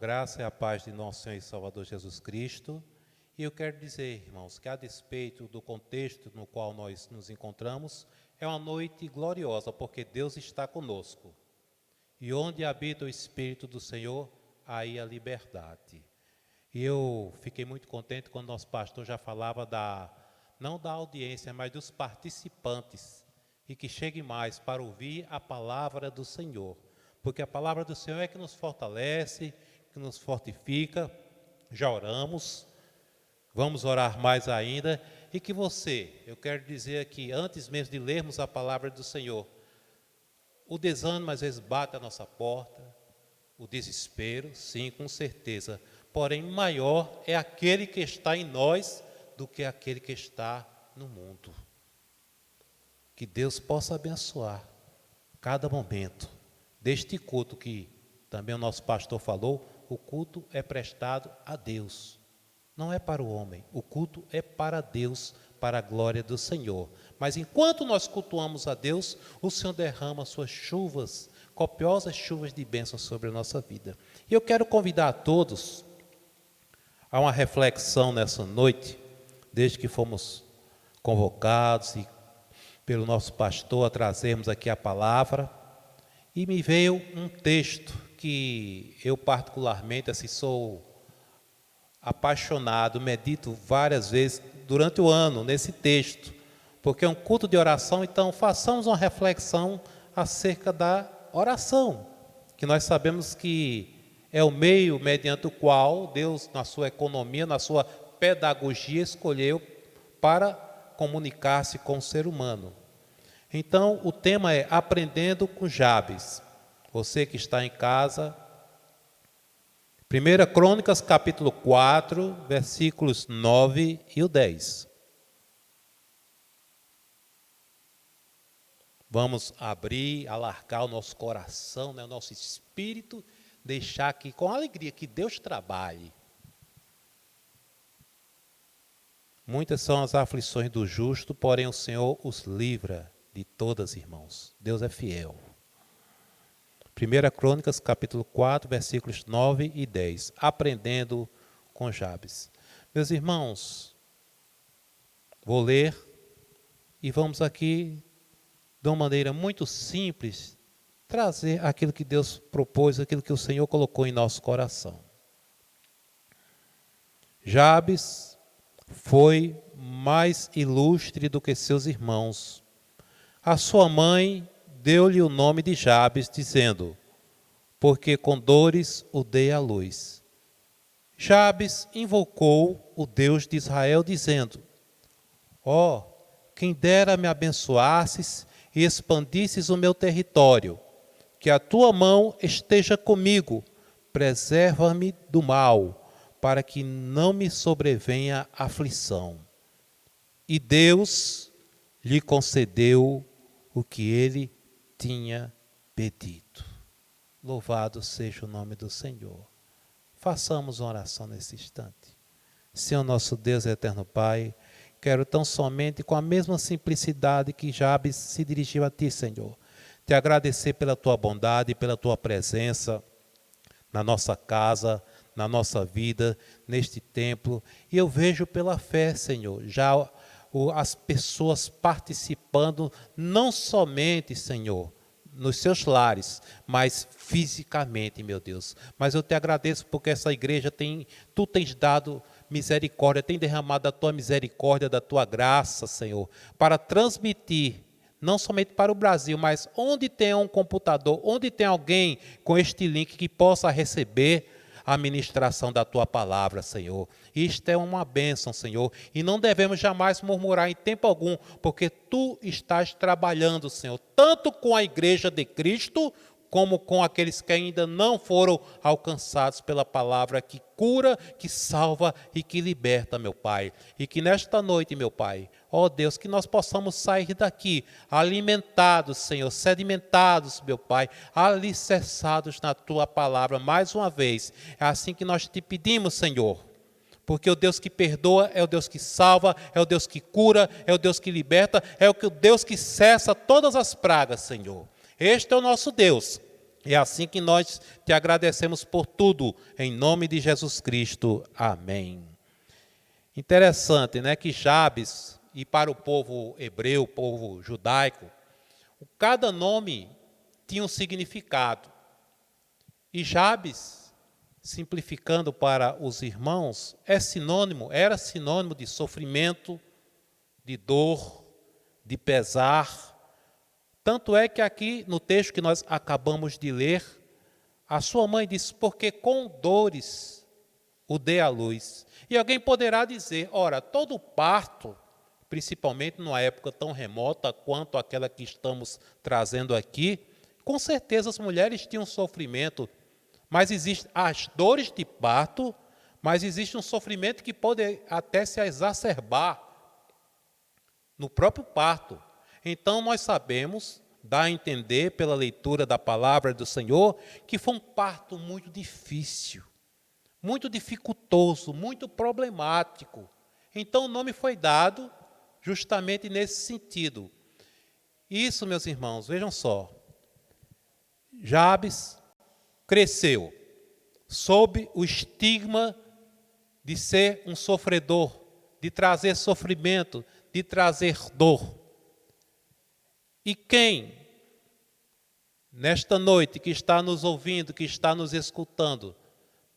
Graça e a paz de nosso Senhor e Salvador Jesus Cristo. E eu quero dizer, irmãos, que a despeito do contexto no qual nós nos encontramos, é uma noite gloriosa, porque Deus está conosco. E onde habita o Espírito do Senhor, aí a liberdade. E eu fiquei muito contente quando nosso pastor já falava não da audiência, mas dos participantes. E que chegue mais para ouvir a palavra do Senhor. Porque a palavra do Senhor é que nos fortalece, que nos fortifica. Já oramos, vamos orar mais ainda. E que eu quero dizer aqui, antes mesmo de lermos a palavra do Senhor, o desânimo às vezes bate à nossa porta, o desespero, sim, com certeza. Porém, maior é aquele que está em nós do que aquele que está no mundo. Que Deus possa abençoar cada momento deste culto que também o nosso pastor falou. O culto é prestado a Deus, não é para o homem. O culto é para Deus, para a glória do Senhor. Mas enquanto nós cultuamos a Deus, o Senhor derrama suas chuvas, copiosas chuvas de bênçãos sobre a nossa vida. E eu quero convidar a todos a uma reflexão nessa noite, desde que fomos convocados e pelo nosso pastor a trazermos aqui a palavra. E me veio um texto que eu particularmente sou apaixonado, medito várias vezes durante o ano nesse texto, porque é um culto de oração. Então façamos uma reflexão acerca da oração, que nós sabemos que é o meio mediante o qual Deus, na sua economia, na sua pedagogia, escolheu para comunicar-se com o ser humano. Então, o tema é Aprendendo com Jabes. Você que está em casa, 1 Crônicas, capítulo 4, versículos 9 e o 10. Vamos abrir, alargar o nosso coração, o nosso espírito, deixar aqui com alegria que Deus trabalhe. Muitas são as aflições do justo, porém o Senhor os livra de todas, irmãos. Deus é fiel. 1 Crônicas, capítulo 4, versículos 9 e 10. Aprendendo com Jabes. Meus irmãos, vou ler e vamos aqui, de uma maneira muito simples, trazer aquilo que Deus propôs, aquilo que o Senhor colocou em nosso coração. Jabes foi mais ilustre do que seus irmãos. A sua mãe deu-lhe o nome de Jabes, dizendo: porque com dores o dei à luz. Jabes invocou o Deus de Israel, dizendo: ó, quem dera me abençoasses e expandisses o meu território, que a tua mão esteja comigo, preserva-me do mal, para que não me sobrevenha aflição. E Deus lhe concedeu o que ele tinha pedido. Louvado seja o nome do Senhor. Façamos uma oração nesse instante. Senhor nosso Deus e eterno Pai, quero tão somente com a mesma simplicidade que Jabes se dirigiu a Ti, Senhor, te agradecer pela Tua bondade, pela Tua presença na nossa casa, na nossa vida, neste templo. E eu vejo pela fé, Senhor, já as pessoas participando, não somente, Senhor, nos seus lares, mas fisicamente, meu Deus. Mas eu te agradeço porque essa igreja Tu tens dado misericórdia, tem derramado a Tua misericórdia, da Tua graça, Senhor, para transmitir, não somente para o Brasil, mas onde tem um computador, onde tem alguém com este link que possa receber a ministração da Tua palavra, Senhor. Isto é uma bênção, Senhor, e não devemos jamais murmurar em tempo algum, porque Tu estás trabalhando, Senhor, tanto com a igreja de Cristo, como com aqueles que ainda não foram alcançados pela palavra que cura, que salva e que liberta, meu Pai. E que nesta noite, meu Pai, ó Deus, que nós possamos sair daqui alimentados, Senhor, sedimentados, meu Pai, alicerçados na Tua palavra mais uma vez. É assim que nós te pedimos, Senhor. Porque o Deus que perdoa é o Deus que salva, é o Deus que cura, é o Deus que liberta, é o Deus que cessa todas as pragas, Senhor. Este é o nosso Deus. É assim que nós te agradecemos por tudo, em nome de Jesus Cristo. Amém. Interessante, né, que Jabes, e para o povo hebreu, o povo judaico, cada nome tinha um significado. E Jabes, simplificando para os irmãos, era sinônimo de sofrimento, de dor, de pesar. Tanto é que aqui, no texto que nós acabamos de ler, a sua mãe disse, porque com dores o dei à luz. E alguém poderá dizer, ora, todo parto, principalmente numa época tão remota quanto aquela que estamos trazendo aqui, com certeza as mulheres tinham sofrimento, mas existem as dores de parto, mas existe um sofrimento que pode até se exacerbar no próprio parto. Então nós sabemos, dá a entender pela leitura da palavra do Senhor, que foi um parto muito difícil, muito dificultoso, muito problemático. Então o nome foi dado justamente nesse sentido. Isso, meus irmãos, vejam só. Jabes cresceu sob o estigma de ser um sofredor, de trazer sofrimento, de trazer dor. E quem, nesta noite, que está nos ouvindo, que está nos escutando,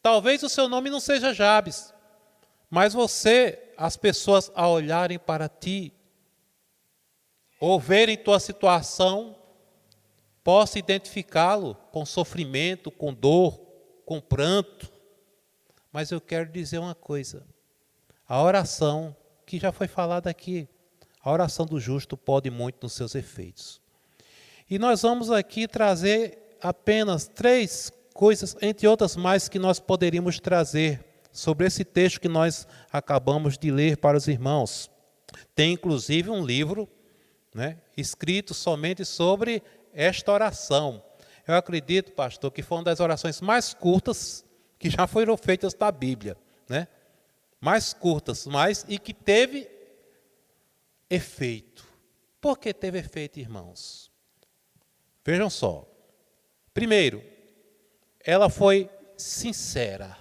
talvez o seu nome não seja Jabes, mas você, as pessoas a olharem para ti, ou verem tua situação, possa identificá-lo com sofrimento, com dor, com pranto. Mas eu quero dizer uma coisa, a oração, que já foi falada aqui, a oração do justo pode muito nos seus efeitos. E nós vamos aqui trazer apenas 3 coisas, entre outras mais, que nós poderíamos trazer sobre esse texto que nós acabamos de ler para os irmãos. Tem inclusive um livro, né, escrito somente sobre esta oração. Eu acredito, pastor, que foi uma das orações mais curtas que já foram feitas da Bíblia, né? Mais curtas, e que teve efeito. Por que teve efeito, irmãos? Vejam só. Primeiro, ela foi sincera.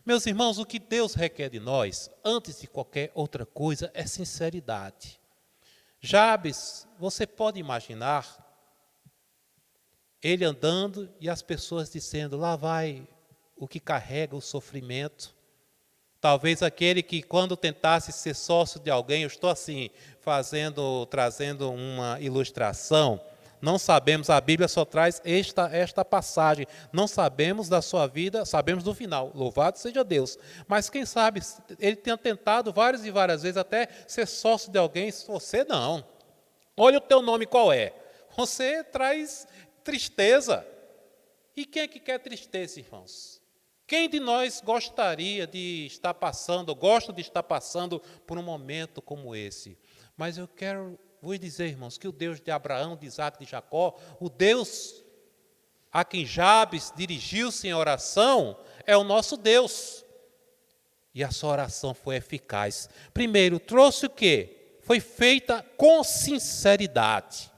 Meus irmãos, o que Deus requer de nós, antes de qualquer outra coisa, é sinceridade. Jabes, você pode imaginar ele andando e as pessoas dizendo, lá vai o que carrega o sofrimento. Talvez aquele que, quando tentasse ser sócio de alguém, eu estou assim, trazendo uma ilustração, não sabemos, a Bíblia só traz esta passagem, não sabemos da sua vida, sabemos do final, louvado seja Deus. Mas quem sabe, ele tenha tentado várias e várias vezes até ser sócio de alguém, você não. Olha o teu nome qual é. Você traz tristeza. E quem é que quer tristeza, irmãos? Quem de nós gostaria de estar passando, ou gosta de estar passando por um momento como esse? Mas eu quero vos dizer, irmãos, que o Deus de Abraão, de Isaac, de Jacó, o Deus a quem Jabes dirigiu-se em oração, é o nosso Deus. E a sua oração foi eficaz. Primeiro, trouxe o quê? Foi feita com sinceridade.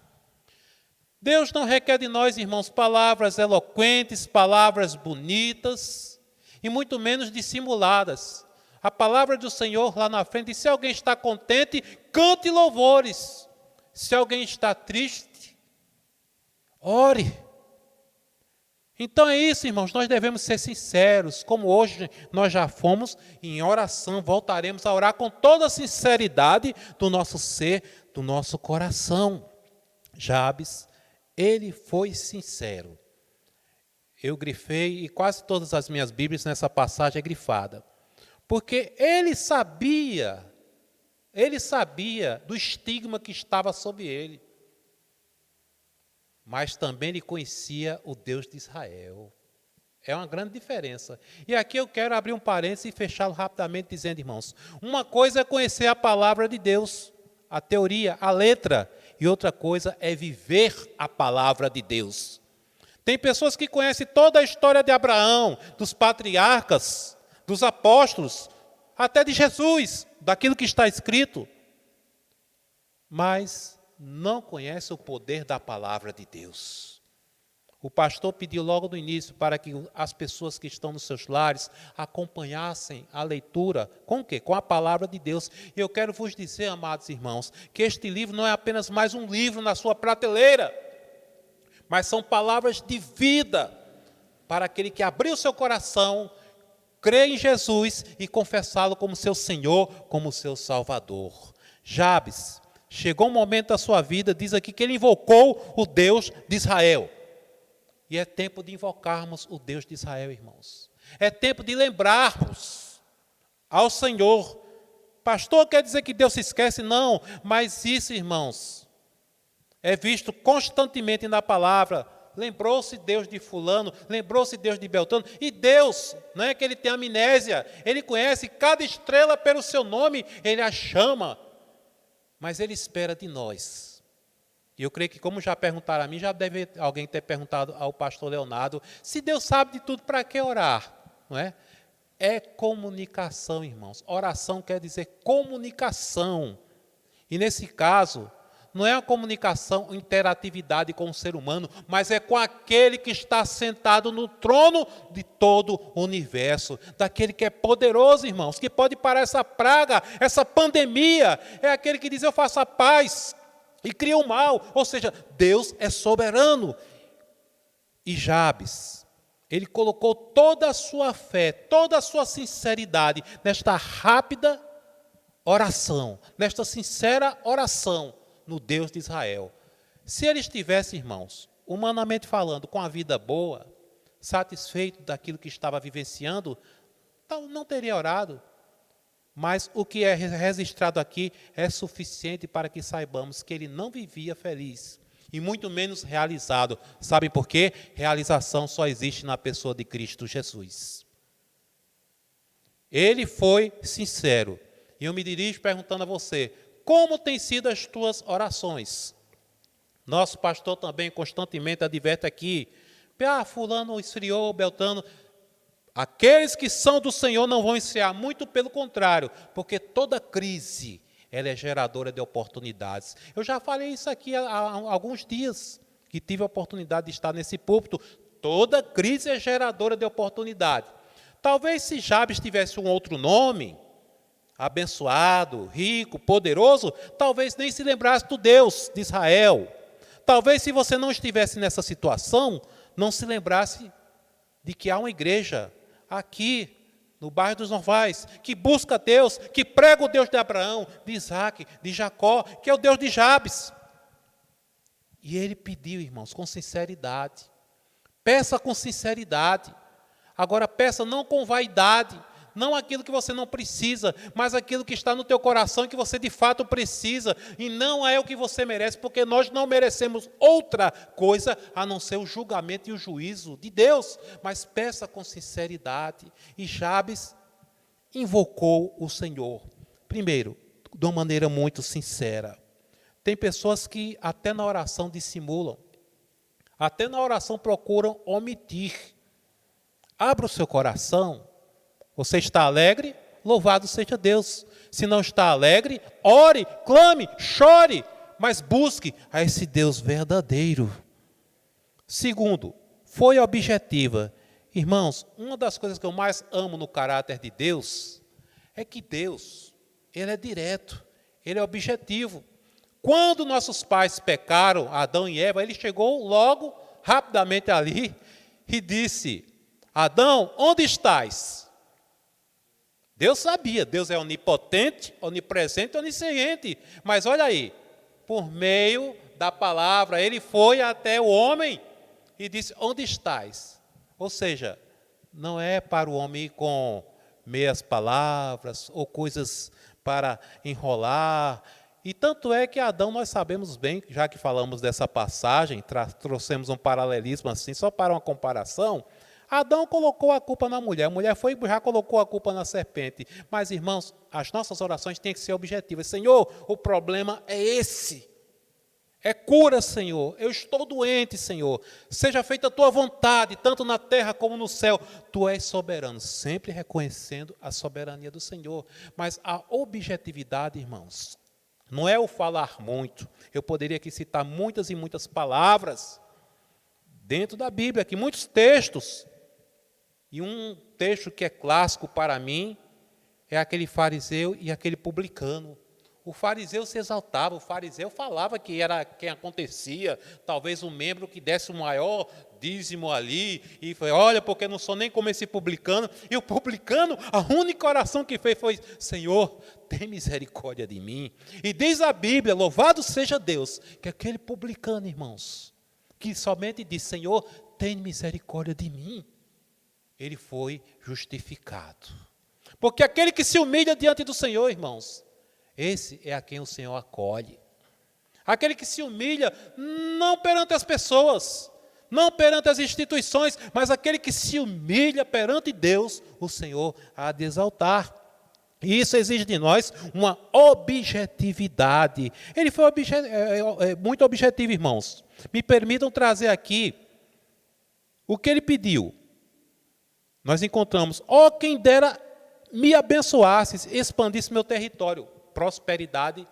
Deus não requer de nós, irmãos, palavras eloquentes, palavras bonitas, e muito menos dissimuladas. A palavra do Senhor lá na frente diz, se alguém está contente, cante louvores. Se alguém está triste, ore. Então é isso, irmãos, nós devemos ser sinceros, como hoje nós já fomos em oração, voltaremos a orar com toda a sinceridade do nosso ser, do nosso coração. Jabes, ele foi sincero. Eu grifei, e quase todas as minhas Bíblias nessa passagem é grifada. Porque ele sabia do estigma que estava sobre ele. Mas também ele conhecia o Deus de Israel. É uma grande diferença. E aqui eu quero abrir um parênteses e fechá-lo rapidamente dizendo, irmãos, uma coisa é conhecer a palavra de Deus, a teoria, a letra, e outra coisa é viver a palavra de Deus. Tem pessoas que conhecem toda a história de Abraão, dos patriarcas, dos apóstolos, até de Jesus, daquilo que está escrito, mas não conhecem o poder da palavra de Deus. O pastor pediu logo no início para que as pessoas que estão nos seus lares acompanhassem a leitura. Com o quê? Com a palavra de Deus. E eu quero vos dizer, amados irmãos, que este livro não é apenas mais um livro na sua prateleira, mas são palavras de vida para aquele que abriu seu coração, crê em Jesus e confessá-lo como seu Senhor, como seu Salvador. Jabes, chegou um momento da sua vida, diz aqui que ele invocou o Deus de Israel. E é tempo de invocarmos o Deus de Israel, irmãos. É tempo de lembrarmos ao Senhor. Pastor, quer dizer que Deus se esquece? Não, mas isso, irmãos, é visto constantemente na palavra. Lembrou-se Deus de fulano, lembrou-se Deus de Beltrano. E Deus, não é que ele tem amnésia, ele conhece cada estrela pelo seu nome, ele a chama. Mas ele espera de nós. E eu creio que, como já perguntaram a mim, já deve alguém ter perguntado ao pastor Leonardo, se Deus sabe de tudo, para que orar? Não é? É comunicação, irmãos. Oração quer dizer comunicação. E nesse caso, não é a comunicação, interatividade com o ser humano, mas é com aquele que está sentado no trono de todo o universo, daquele que é poderoso, irmãos, que pode parar essa praga, essa pandemia. É aquele que diz, eu faço a paz e cria o mal, ou seja, Deus é soberano. E Jabes, ele colocou toda a sua fé, toda a sua sinceridade nesta rápida oração, nesta sincera oração no Deus de Israel. Se ele estivesse, irmãos, humanamente falando, com a vida boa, satisfeito daquilo que estava vivenciando, não teria orado. Mas o que é registrado aqui é suficiente para que saibamos que ele não vivia feliz, e muito menos realizado. Sabe por quê? Realização só existe na pessoa de Cristo Jesus. Ele foi sincero. E eu me dirijo perguntando a você, como têm sido as tuas orações? Nosso pastor também constantemente adverte aqui, fulano esfriou, Beltrano. Aqueles que são do Senhor não vão esfriar, muito pelo contrário, porque toda crise, ela é geradora de oportunidades. Eu já falei isso aqui há alguns dias, que tive a oportunidade de estar nesse púlpito. Toda crise é geradora de oportunidade. Talvez se Jabes tivesse um outro nome, abençoado, rico, poderoso, talvez nem se lembrasse do Deus de Israel. Talvez se você não estivesse nessa situação, não se lembrasse de que há uma igreja aqui no bairro dos Novais, que busca Deus, que prega o Deus de Abraão, de Isaac, de Jacó, que é o Deus de Jabes. E ele pediu, irmãos, com sinceridade. Peça com sinceridade. Agora peça não com vaidade, não aquilo que você não precisa, mas aquilo que está no teu coração e que você de fato precisa, e não é o que você merece, porque nós não merecemos outra coisa a não ser o julgamento e o juízo de Deus. Mas peça com sinceridade. E Jabes invocou o Senhor. Primeiro, de uma maneira muito sincera. Tem pessoas que até na oração dissimulam, até na oração procuram omitir. Abra o seu coração. Você está alegre? Louvado seja Deus. Se não está alegre, ore, clame, chore, mas busque a esse Deus verdadeiro. Segundo, foi objetiva. Irmãos, uma das coisas que eu mais amo no caráter de Deus é que Deus, ele é direto, ele é objetivo. Quando nossos pais pecaram, Adão e Eva, ele chegou logo, rapidamente ali, e disse, Adão, onde estás? Deus sabia, Deus é onipotente, onipresente, onisciente. Mas olha aí, por meio da palavra, ele foi até o homem e disse, onde estás? Ou seja, não é para o homem ir com meias palavras ou coisas para enrolar. E tanto é que Adão, nós sabemos bem, já que falamos dessa passagem, trouxemos um paralelismo assim, só para uma comparação. Adão colocou a culpa na mulher, a mulher foi e já colocou a culpa na serpente. Mas, irmãos, as nossas orações têm que ser objetivas. Senhor, o problema é esse. É cura, Senhor. Eu estou doente, Senhor. Seja feita a tua vontade, tanto na terra como no céu. Tu és soberano, sempre reconhecendo a soberania do Senhor. Mas a objetividade, irmãos, não é o falar muito. Eu poderia aqui citar muitas e muitas palavras dentro da Bíblia, aqui muitos textos. E um texto que é clássico para mim é aquele fariseu e aquele publicano. O fariseu se exaltava, o fariseu falava que era quem acontecia, talvez um membro que desse o maior dízimo ali, e foi, olha, porque eu não sou nem como esse publicano. E o publicano, a única oração que fez foi, Senhor, tem misericórdia de mim. E diz a Bíblia, louvado seja Deus, que aquele publicano, irmãos, que somente diz, Senhor, tem misericórdia de mim, ele foi justificado. Porque aquele que se humilha diante do Senhor, irmãos, esse é a quem o Senhor acolhe. Aquele que se humilha não perante as pessoas, não perante as instituições, mas aquele que se humilha perante Deus, o Senhor há de exaltar. E isso exige de nós uma objetividade. Ele foi muito objetivo, irmãos. Me permitam trazer aqui o que ele pediu. Nós encontramos, quem dera me abençoasses, expandisse meu território. Prosperidade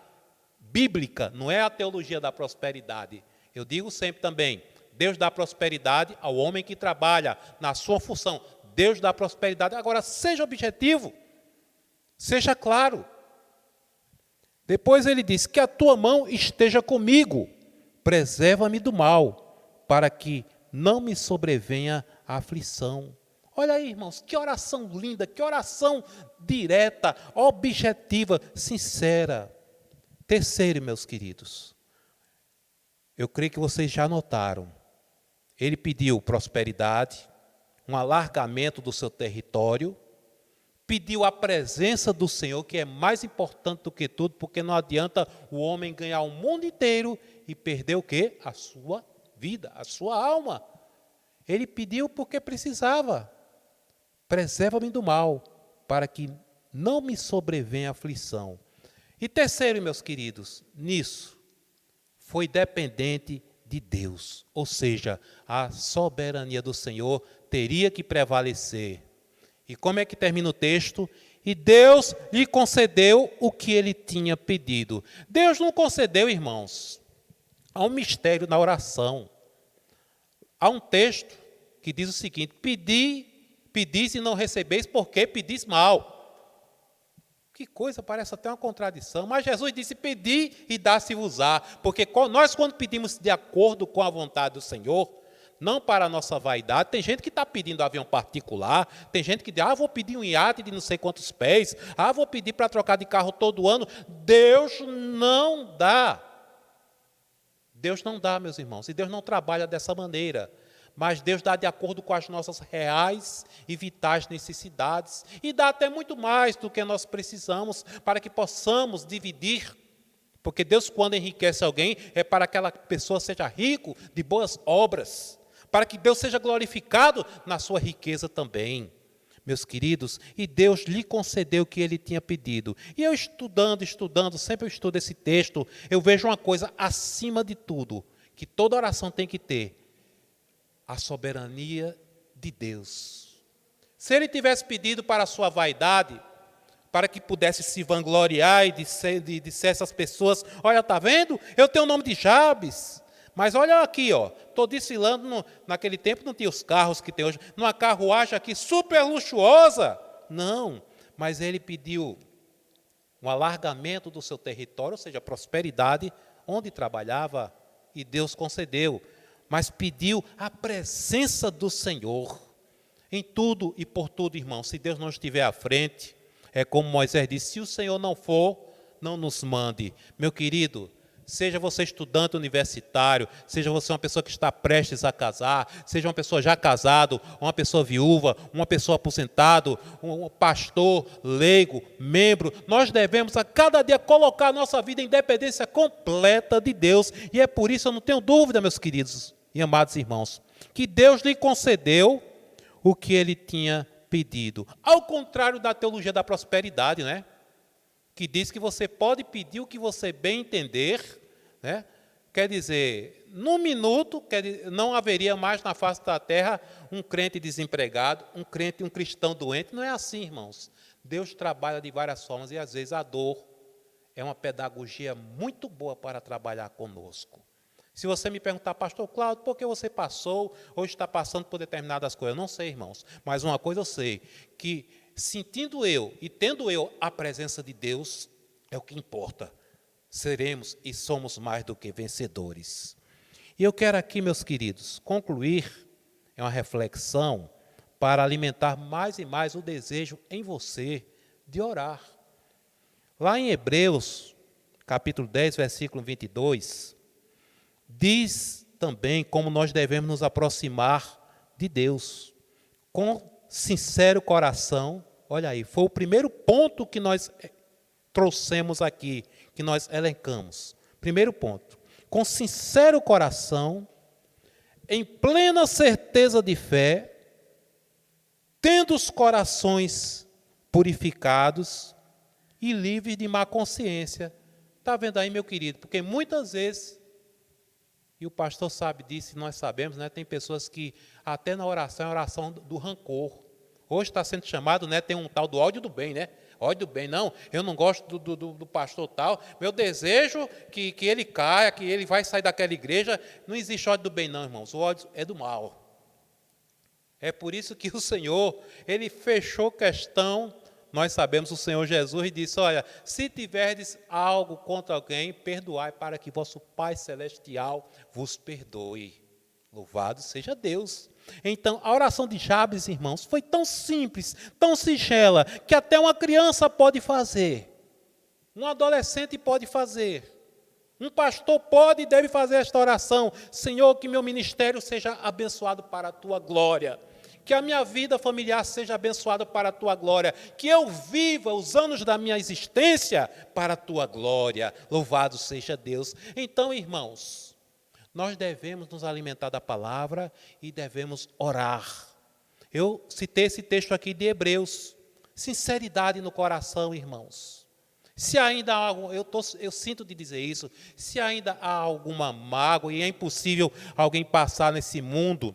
bíblica, não é a teologia da prosperidade. Eu digo sempre também, Deus dá prosperidade ao homem que trabalha na sua função. Deus dá prosperidade. Agora, seja objetivo, seja claro. Depois ele diz, que a tua mão esteja comigo, preserva-me do mal, para que não me sobrevenha a aflição. Olha aí, irmãos, que oração linda, que oração direta, objetiva, sincera. Terceiro, meus queridos, eu creio que vocês já notaram. Ele pediu prosperidade, um alargamento do seu território, pediu a presença do Senhor, que é mais importante do que tudo, porque não adianta o homem ganhar o mundo inteiro e perder o quê? A sua vida, a sua alma. Ele pediu porque precisava. Preserva-me do mal, para que não me sobrevenha aflição. E terceiro, meus queridos, nisso, foi dependente de Deus. Ou seja, a soberania do Senhor teria que prevalecer. E como é que termina o texto? E Deus lhe concedeu o que ele tinha pedido. Deus não concedeu, irmãos. Há um mistério na oração. Há um texto que diz o seguinte, pedis e não recebeis, porque pedis mal. Que coisa, parece até uma contradição. Mas Jesus disse, pedi e dá-se-vos-á. Porque nós, quando pedimos de acordo com a vontade do Senhor, não para a nossa vaidade, tem gente que está pedindo avião particular, tem gente que diz, vou pedir um iate de não sei quantos pés, vou pedir para trocar de carro todo ano. Deus não dá. Deus não dá, meus irmãos, e Deus não trabalha dessa maneira. Mas Deus dá de acordo com as nossas reais e vitais necessidades. E dá até muito mais do que nós precisamos para que possamos dividir. Porque Deus, quando enriquece alguém, é para que aquela pessoa seja rico de boas obras. Para que Deus seja glorificado na sua riqueza também. Meus queridos, e Deus lhe concedeu o que ele tinha pedido. E eu estudando, sempre eu estudo esse texto, eu vejo uma coisa acima de tudo, que toda oração tem que ter. A soberania de Deus. Se ele tivesse pedido para a sua vaidade, para que pudesse se vangloriar e dissesse às pessoas, olha, está vendo? Eu tenho o nome de Jabes. Mas olha aqui, estou desfilando, naquele tempo não tinha os carros que tem hoje, numa carruagem aqui super luxuosa. Não, mas ele pediu um alargamento do seu território, ou seja, prosperidade, onde trabalhava, e Deus concedeu. Mas pediu a presença do Senhor em tudo e por tudo, irmão. Se Deus não estiver à frente, é como Moisés disse, se o Senhor não for, não nos mande. Meu querido, seja você estudante universitário, seja você uma pessoa que está prestes a casar, seja uma pessoa já casado, uma pessoa viúva, uma pessoa aposentado, um pastor, leigo, membro, nós devemos a cada dia colocar a nossa vida em dependência completa de Deus. E é por isso, eu não tenho dúvida, meus queridos e amados irmãos, que Deus lhe concedeu o que ele tinha pedido. Ao contrário da teologia da prosperidade, né? Que diz que você pode pedir o que você bem entender, né? Quer dizer, num minuto, não haveria mais na face da terra um crente desempregado, um cristão doente. Não é assim, irmãos. Deus trabalha de várias formas e às vezes a dor é uma pedagogia muito boa para trabalhar conosco. Se você me perguntar, pastor Cláudio, por que você passou ou está passando por determinadas coisas? Eu não sei, irmãos. Mas uma coisa eu sei, que sentindo eu e tendo eu a presença de Deus, é o que importa. Seremos e somos mais do que vencedores. E eu quero aqui, meus queridos, concluir, é uma reflexão, para alimentar mais e mais o desejo em você de orar. Lá em Hebreus, capítulo 10, versículo 22, diz também como nós devemos nos aproximar de Deus, com sincero coração. Olha aí, foi o primeiro ponto que nós trouxemos aqui, que nós elencamos. Primeiro ponto, com sincero coração, em plena certeza de fé, tendo os corações purificados e livres de má consciência. Está vendo aí, meu querido? Porque muitas vezes, e o pastor sabe disso, e nós sabemos, né? Tem pessoas que até na oração é a oração do rancor. Hoje está sendo chamado, né? Tem um tal do ódio do bem, né? Ódio do bem, não, eu não gosto do pastor tal, meu desejo que ele caia, que ele vai sair daquela igreja. Não existe ódio do bem não, irmãos, o ódio é do mal. É por isso que o Senhor, Ele fechou questão, nós sabemos o Senhor Jesus, e disse, olha, se tiverdes algo contra alguém, perdoai para que vosso Pai Celestial vos perdoe. Louvado seja Deus. Então, a oração de Jabes, irmãos, foi tão simples, tão singela, que até uma criança pode fazer, um adolescente pode fazer, um pastor pode e deve fazer esta oração. Senhor, que meu ministério seja abençoado para a Tua glória, que a minha vida familiar seja abençoada para a Tua glória, que eu viva os anos da minha existência para a Tua glória. Louvado seja Deus. Então, irmãos, nós devemos nos alimentar da palavra e devemos orar. Eu citei esse texto aqui de Hebreus. Sinceridade no coração, irmãos. Se ainda há algum, eu sinto de dizer isso, se ainda há alguma mágoa, e é impossível alguém passar nesse mundo,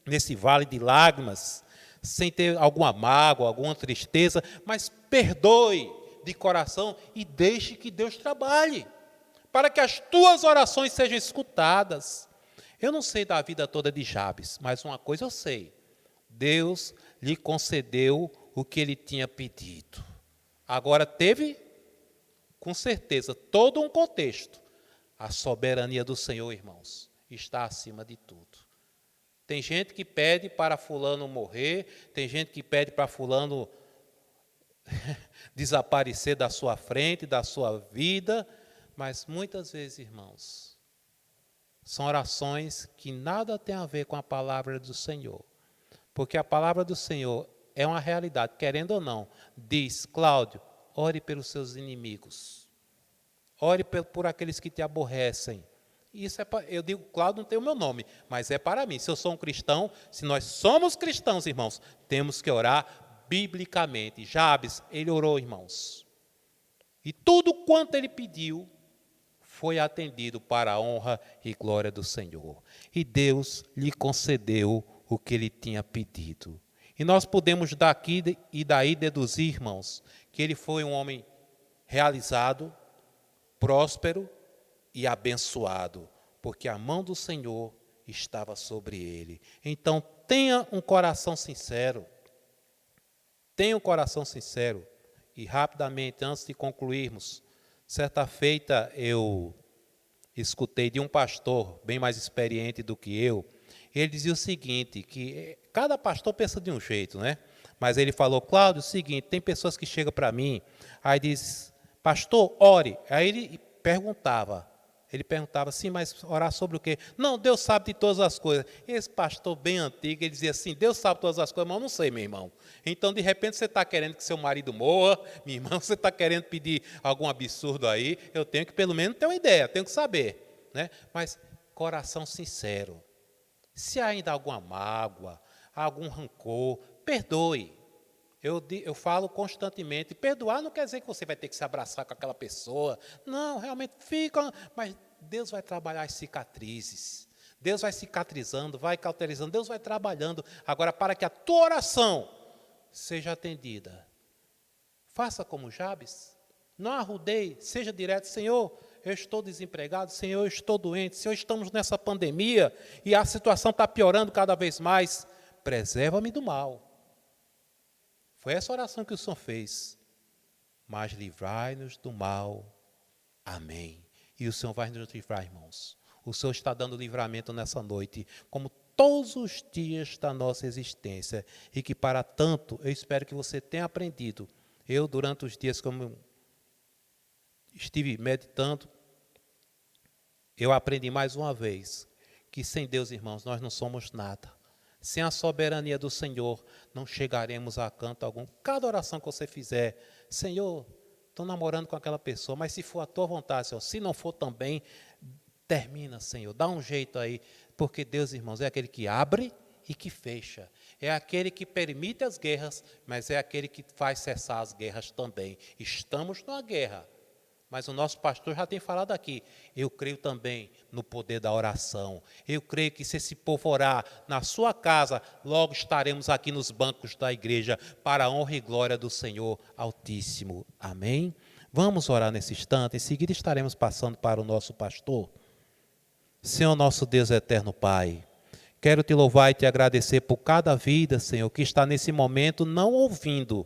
nesse vale de lágrimas, sem ter alguma mágoa, alguma tristeza, mas perdoe de coração e deixe que Deus trabalhe, para que as tuas orações sejam escutadas. Eu não sei da vida toda de Jabes, mas uma coisa eu sei, Deus lhe concedeu o que ele tinha pedido. Agora teve, com certeza, todo um contexto. A soberania do Senhor, irmãos, está acima de tudo. Tem gente que pede para fulano morrer, tem gente que pede para fulano desaparecer da sua frente, da sua vida, mas muitas vezes, irmãos, são orações que nada tem a ver com a palavra do Senhor. Porque a palavra do Senhor é uma realidade, querendo ou não. Diz, Cláudio, ore pelos seus inimigos. Ore por aqueles que te aborrecem. Isso é eu digo, Cláudio não tem o meu nome, mas é para mim. Se eu sou um cristão, se nós somos cristãos, irmãos, temos que orar biblicamente. Jabes, ele orou, irmãos. E tudo quanto ele pediu foi atendido para a honra e glória do Senhor. E Deus lhe concedeu o que ele tinha pedido. E nós podemos daqui e daí deduzir, irmãos, que ele foi um homem realizado, próspero e abençoado, porque a mão do Senhor estava sobre ele. Então, tenha um coração sincero. Tenha um coração sincero. E rapidamente, antes de concluirmos, certa feita eu escutei de um pastor bem mais experiente do que eu. Ele dizia o seguinte, que cada pastor pensa de um jeito, né? Mas ele falou, Cláudio, é o seguinte, tem pessoas que chegam para mim, aí diz, pastor, ore. Aí ele perguntava assim, mas orar sobre o quê? Não, Deus sabe de todas as coisas. Esse pastor bem antigo, ele dizia assim, Deus sabe todas as coisas, mas eu não sei, meu irmão. Então, de repente, você está querendo que seu marido morra, minha irmã, você está querendo pedir algum absurdo aí, eu tenho que pelo menos ter uma ideia, tenho que saber, né? Mas coração sincero. Se ainda há alguma mágoa, algum rancor, perdoe. Eu falo constantemente, perdoar não quer dizer que você vai ter que se abraçar com aquela pessoa. Não, realmente fica, mas Deus vai trabalhar as cicatrizes. Deus vai cicatrizando, vai cauterizando, Deus vai trabalhando. Agora, para que a tua oração seja atendida, faça como Jabes. Não arrudeie, seja direto, Senhor, eu estou desempregado, Senhor, eu estou doente, Senhor, estamos nessa pandemia e a situação está piorando cada vez mais. Preserva-me do mal. Foi essa oração que o Senhor fez. Mas livrai-nos do mal. Amém. E o Senhor vai nos livrar, irmãos. O Senhor está dando livramento nessa noite, como todos os dias da nossa existência. E que para tanto, eu espero que você tenha aprendido. Eu, durante os dias, como estive meditando, eu aprendi mais uma vez que sem Deus, irmãos, nós não somos nada. Sem a soberania do Senhor, não chegaremos a canto algum. Cada oração que você fizer, Senhor, estou namorando com aquela pessoa, mas se for a tua vontade, Senhor, se não for também, termina, Senhor, dá um jeito aí, porque Deus, irmãos, é aquele que abre e que fecha. É aquele que permite as guerras, mas é aquele que faz cessar as guerras também. Estamos numa guerra. Mas o nosso pastor já tem falado aqui. Eu creio também no poder da oração. Eu creio que se esse povo orar na sua casa, logo estaremos aqui nos bancos da igreja para a honra e glória do Senhor Altíssimo. Amém? Vamos orar nesse instante. Em seguida estaremos passando para o nosso pastor. Senhor nosso Deus eterno Pai, quero te louvar e te agradecer por cada vida, Senhor, que está nesse momento não ouvindo,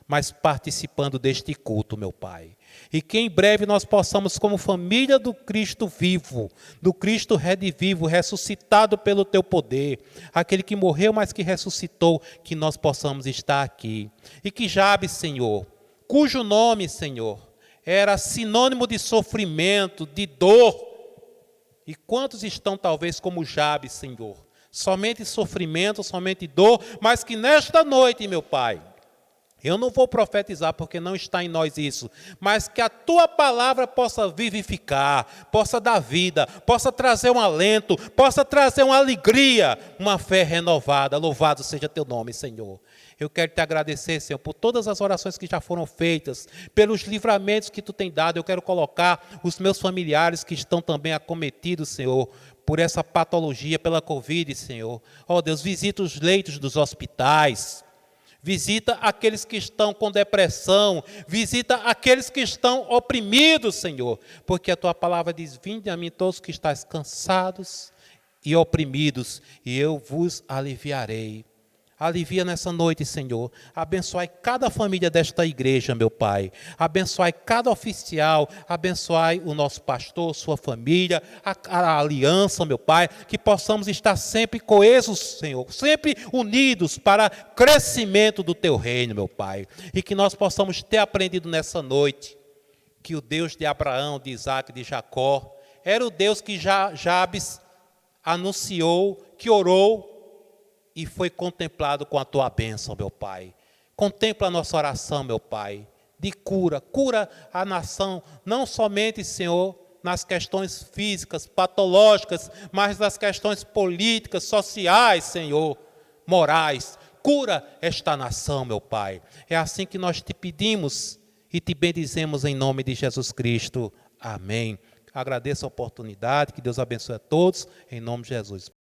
mas participando deste culto, meu Pai. E que em breve nós possamos, como família do Cristo vivo, do Cristo redivivo, ressuscitado pelo teu poder, aquele que morreu, mas que ressuscitou, que nós possamos estar aqui. E que Jabes, Senhor, cujo nome, Senhor, era sinônimo de sofrimento, de dor. E quantos estão talvez como Jabes, Senhor? Somente sofrimento, somente dor, mas que nesta noite, meu Pai, eu não vou profetizar porque não está em nós isso, mas que a tua palavra possa vivificar, possa dar vida, possa trazer um alento, possa trazer uma alegria, uma fé renovada. Louvado seja teu nome, Senhor. Eu quero te agradecer, Senhor, por todas as orações que já foram feitas, pelos livramentos que tu tem dado. Eu quero colocar os meus familiares que estão também acometidos, Senhor, por essa patologia, pela Covid, Senhor. Ó Deus, visita os leitos dos hospitais. Visita aqueles que estão com depressão, visita aqueles que estão oprimidos, Senhor, porque a tua palavra diz: vinde a mim todos que estáis cansados e oprimidos, e eu vos aliviarei. Alivia nessa noite, Senhor. Abençoai cada família desta igreja, meu Pai. Abençoai cada oficial. Abençoai o nosso pastor, sua família, a aliança, meu Pai. Que possamos estar sempre coesos, Senhor. Sempre unidos para crescimento do Teu reino, meu Pai. E que nós possamos ter aprendido nessa noite que o Deus de Abraão, de Isaac e de Jacó era o Deus que Jabes anunciou, que orou, e foi contemplado com a tua bênção, meu Pai. Contempla a nossa oração, meu Pai, de cura. Cura a nação, não somente, Senhor, nas questões físicas, patológicas, mas nas questões políticas, sociais, Senhor, morais. Cura esta nação, meu Pai. É assim que nós te pedimos e te bendizemos em nome de Jesus Cristo. Amém. Agradeço a oportunidade, que Deus abençoe a todos, em nome de Jesus.